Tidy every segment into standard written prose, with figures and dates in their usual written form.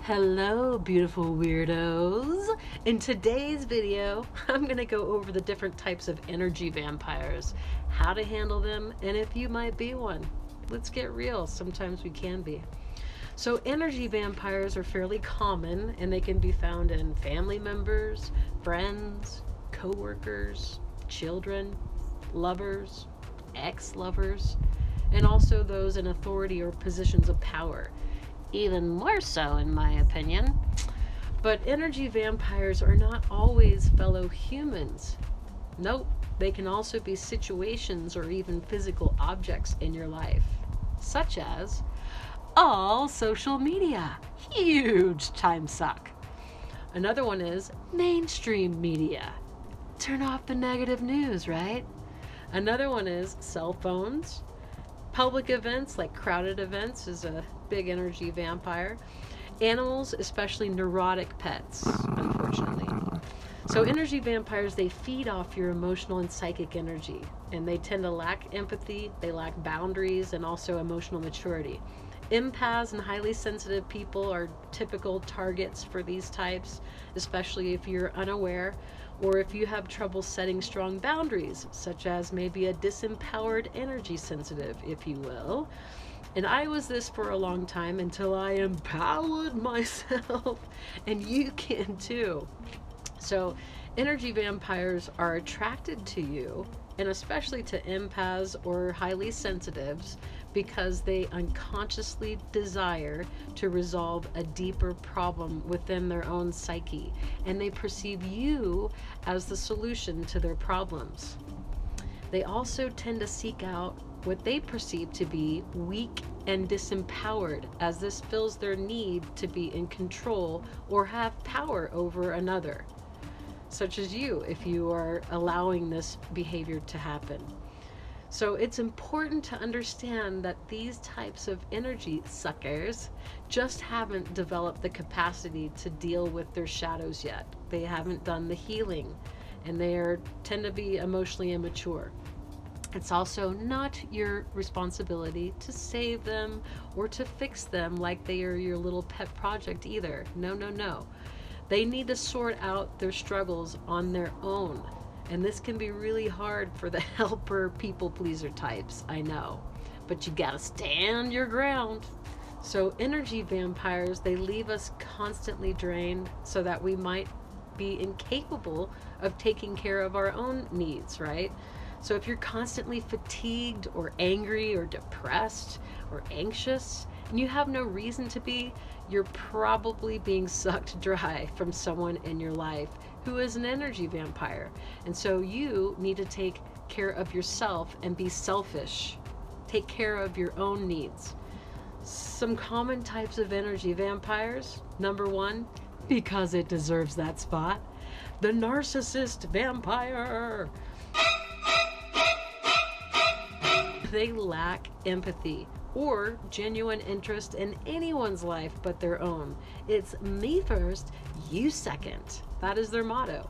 Hello, beautiful weirdos. In today's video, I'm going to go over the different types of energy vampires, how to handle them, and if you might be one. Let's get real. Sometimes we can be. So energy vampires are fairly common, and they can be found in family members, friends, co-workers, children, lovers, ex-lovers, and also those in authority or positions of power. Even more so, in my opinion. But energy vampires are not always fellow humans. Nope, they can also be situations or even physical objects in your life, such as all social media. Huge time suck. Another one is mainstream media. Turn off the negative news, right? Another one is cell phones. Public events, like crowded events, is a big energy vampire. Animals, especially neurotic pets, unfortunately. So energy vampires, they feed off your emotional and psychic energy, and they tend to lack empathy, they lack boundaries, and also emotional maturity. Empaths and highly sensitive people are typical targets for these types, especially if you're unaware or if you have trouble setting strong boundaries, such as maybe a disempowered energy sensitive, if you will. And I was this for a long time until I empowered myself, and you can too. So energy vampires are attracted to you, and especially to empaths or highly sensitives, because they unconsciously desire to resolve a deeper problem within their own psyche, and they perceive you as the solution to their problems. They also tend to seek out what they perceive to be weak and disempowered, as this fills their need to be in control or have power over another, such as you, if you are allowing this behavior to happen. So it's important to understand that these types of energy suckers just haven't developed the capacity to deal with their shadows yet. They haven't done the healing, and they tend to be emotionally immature. It's also not your responsibility to save them or to fix them like they are your little pet project either. No, no, no. They need to sort out their struggles on their own. And this can be really hard for the helper people pleaser types, I know. But you gotta stand your ground. So energy vampires, they leave us constantly drained so that we might be incapable of taking care of our own needs, right? So if you're constantly fatigued or angry or depressed or anxious, and you have no reason to be, you're probably being sucked dry from someone in your life who is an energy vampire. And so you need to take care of yourself and be selfish. Take care of your own needs. Some common types of energy vampires. Number one, because it deserves that spot, the Narcissist Vampire. They lack empathy or genuine interest in anyone's life but their own. It's me first, you second. That is their motto.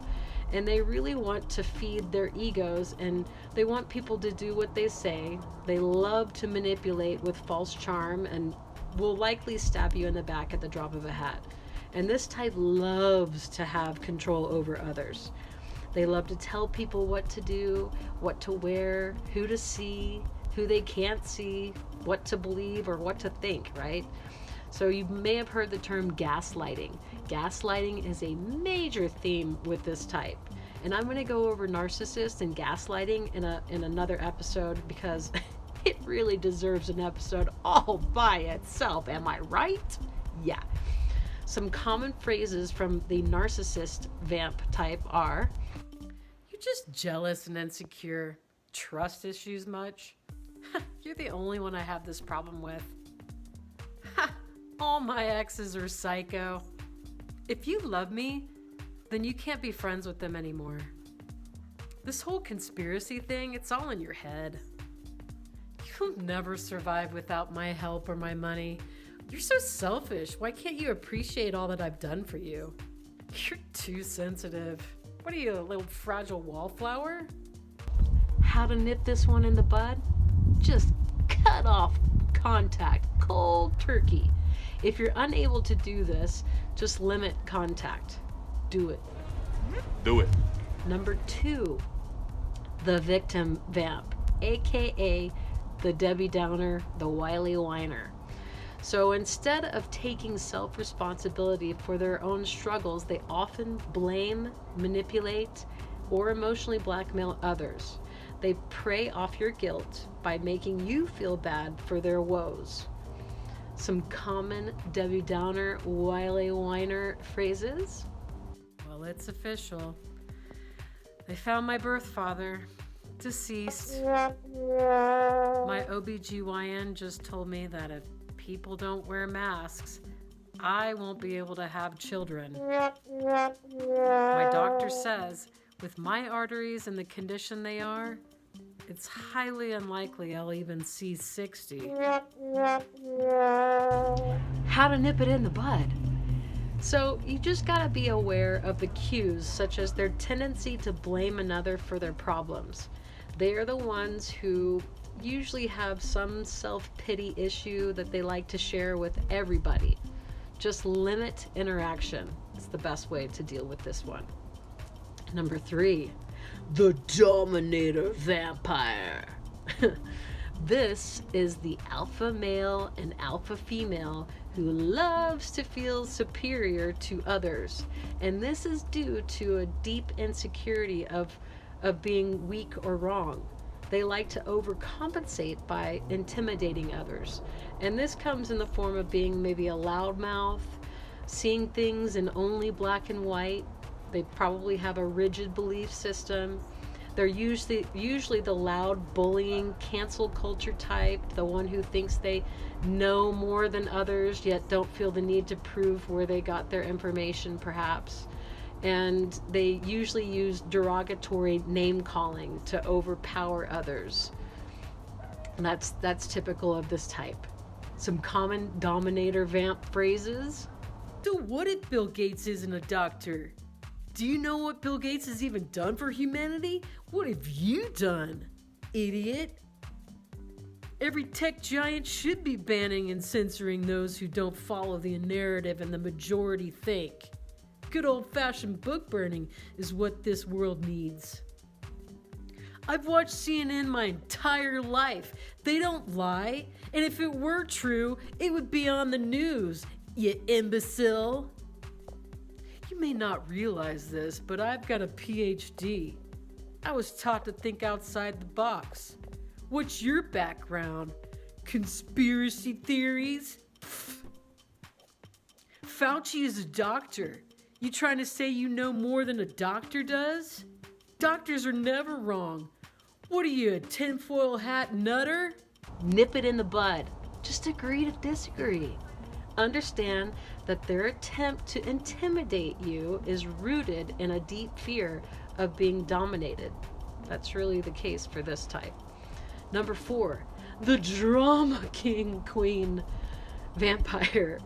And they really want to feed their egos, and they want people to do what they say. They love to manipulate with false charm and will likely stab you in the back at the drop of a hat. And this type loves to have control over others. They love to tell people what to do, what to wear, who to see, who they can't see, what to believe or what to think, right? So you may have heard the term gaslighting. Gaslighting is a major theme with this type. And I'm going to go over narcissist and gaslighting in another episode, because it really deserves an episode all by itself. Am I right? Yeah. Some common phrases from the narcissist vamp type are, "You're just jealous and insecure. Trust issues much? You're the only one I have this problem with. All my exes are psycho. If you love me, then you can't be friends with them anymore. This whole conspiracy thing, it's all in your head. You'll never survive without my help or my money. You're so selfish. Why can't you appreciate all that I've done for you? You're too sensitive. What are you, a little fragile wallflower?" How to nip this one in the bud? Just cut off contact cold turkey. If you're unable to do this, just limit contact. Do it. Do it. Number 2, the victim vamp, aka the Debbie Downer, the wily whiner. So instead of taking self-responsibility for their own struggles, they often blame, manipulate, or emotionally blackmail others. They prey off your guilt by making you feel bad for their woes. Some common Debbie Downer, wily whiner phrases. Well, it's official. They found my birth father, deceased. My OBGYN just told me that if people don't wear masks, I won't be able to have children. My doctor says, with my arteries and the condition they are, it's highly unlikely I'll even see 60. How to nip it in the bud. So you just gotta be aware of the cues, such as their tendency to blame another for their problems. They are the ones who usually have some self-pity issue that they like to share with everybody. Just limit interaction. It's the best way to deal with this one. Number 3, the Dominator Vampire. This is the alpha male and alpha female who loves to feel superior to others. And this is due to a deep insecurity of being weak or wrong. They like to overcompensate by intimidating others. And this comes in the form of being maybe a loudmouth, seeing things in only black and white. They probably have a rigid belief system. They're usually the loud, bullying, cancel culture type, the one who thinks they know more than others, yet don't feel the need to prove where they got their information, perhaps. And they usually use derogatory name calling to overpower others. And that's typical of this type. Some common Dominator vamp phrases. So what if Bill Gates isn't a doctor? Do you know what Bill Gates has even done for humanity? What have you done, idiot? Every tech giant should be banning and censoring those who don't follow the narrative and the majority think. Good old-fashioned book burning is what this world needs. I've watched CNN my entire life. They don't lie. And if it were true, it would be on the news, you imbecile. You may not realize this, but I've got a PhD. I was taught to think outside the box. What's your background? Conspiracy theories? Pfft. Fauci is a doctor. You trying to say you know more than a doctor does? Doctors are never wrong. What are you, a tinfoil hat nutter? Nip it in the bud. Just agree to disagree. Understand that their attempt to intimidate you is rooted in a deep fear of being dominated. That's really the case for this type. Number 4, the drama king queen vampire.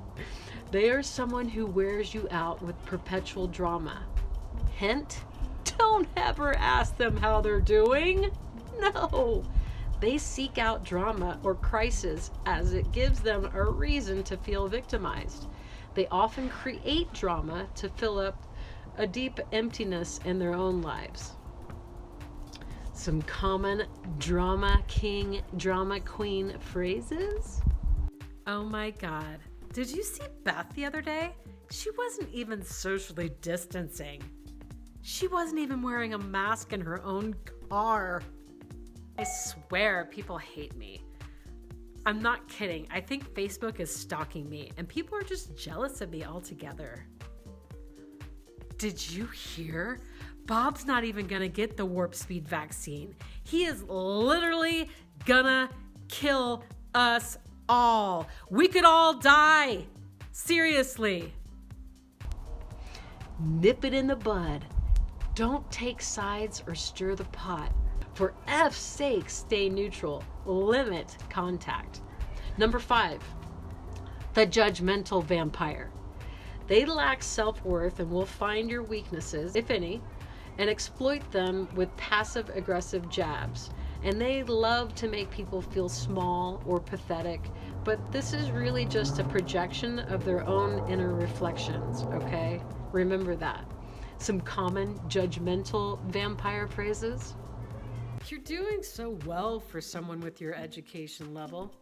They are someone who wears you out with perpetual drama. Hint, don't ever ask them how they're doing. No. They seek out drama or crisis as it gives them a reason to feel victimized. They often create drama to fill up a deep emptiness in their own lives. Some common drama king, drama queen phrases. Oh my God. Did you see Beth the other day? She wasn't even socially distancing. She wasn't even wearing a mask in her own car. I swear people hate me. I'm not kidding. I think Facebook is stalking me and people are just jealous of me altogether. Did you hear? Bob's not even gonna get the warp speed vaccine. He is literally gonna kill us all. We could all die. Seriously. Nip it in the bud. Don't take sides or stir the pot. For F's sake, stay neutral. Limit contact. Number 5, the judgmental vampire. They lack self-worth and will find your weaknesses, if any, and exploit them with passive-aggressive jabs. And they love to make people feel small or pathetic but this is really just a projection of their own inner reflections, okay? Remember that. Some common judgmental vampire phrases. You're doing so well for someone with your education level.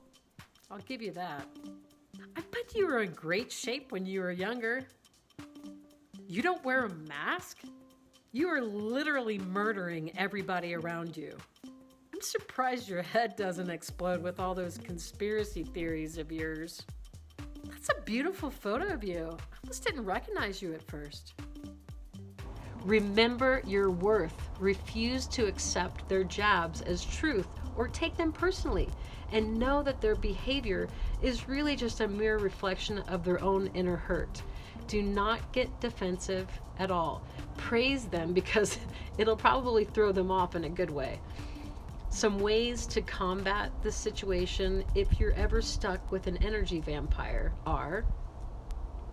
I'll give you that. I bet you were in great shape when you were younger. You don't wear a mask? You are literally murdering everybody around you. I'm surprised your head doesn't explode with all those conspiracy theories of yours. That's a beautiful photo of you. I almost didn't recognize you at first. Remember your worth. Refuse to accept their jabs as truth or take them personally, and know that their behavior is really just a mere reflection of their own inner hurt. Do not get defensive at all. Praise them because it'll probably throw them off in a good way. Some ways to combat this situation if you're ever stuck with an energy vampire are: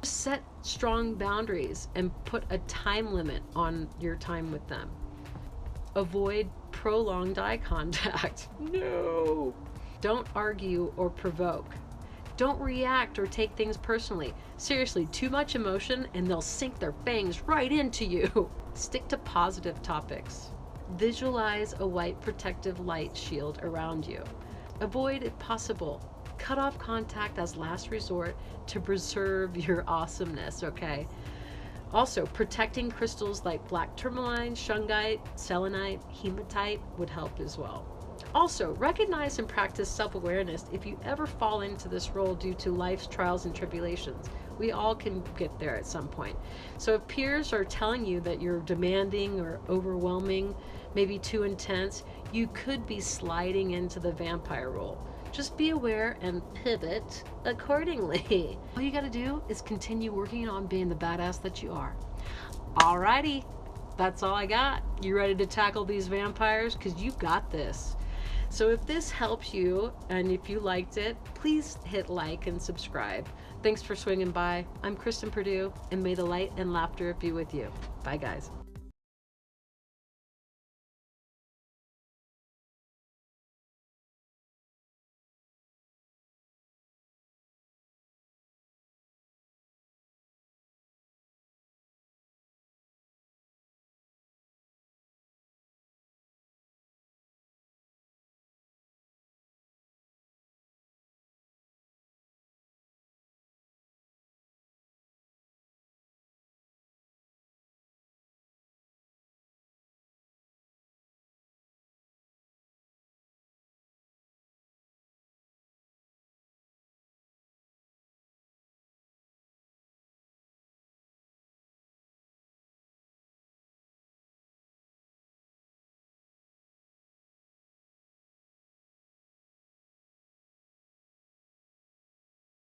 set strong boundaries and put a time limit on your time with them. Avoid prolonged eye contact. No. Don't argue or provoke. Don't react or take things personally. Seriously, too much emotion and they'll sink their fangs right into you. Stick to positive topics. Visualize a white protective light shield around you. Avoid, if possible, cut off contact as last resort to preserve your awesomeness, okay? Also, protecting crystals like black tourmaline, shungite, selenite, hematite would help as well. Also, recognize and practice self-awareness if you ever fall into this role due to life's trials and tribulations. We all can get there at some point. So if peers are telling you that you're demanding or overwhelming, maybe too intense, you could be sliding into the vampire role. Just be aware and pivot accordingly. All you gotta do is continue working on being the badass that you are. Alrighty, that's all I got. You ready to tackle these vampires? Because you got this. So if this helps you, and if you liked it, please hit like and subscribe. Thanks for swinging by. I'm Kristin Perdue, and may the light and laughter be with you. Bye, guys.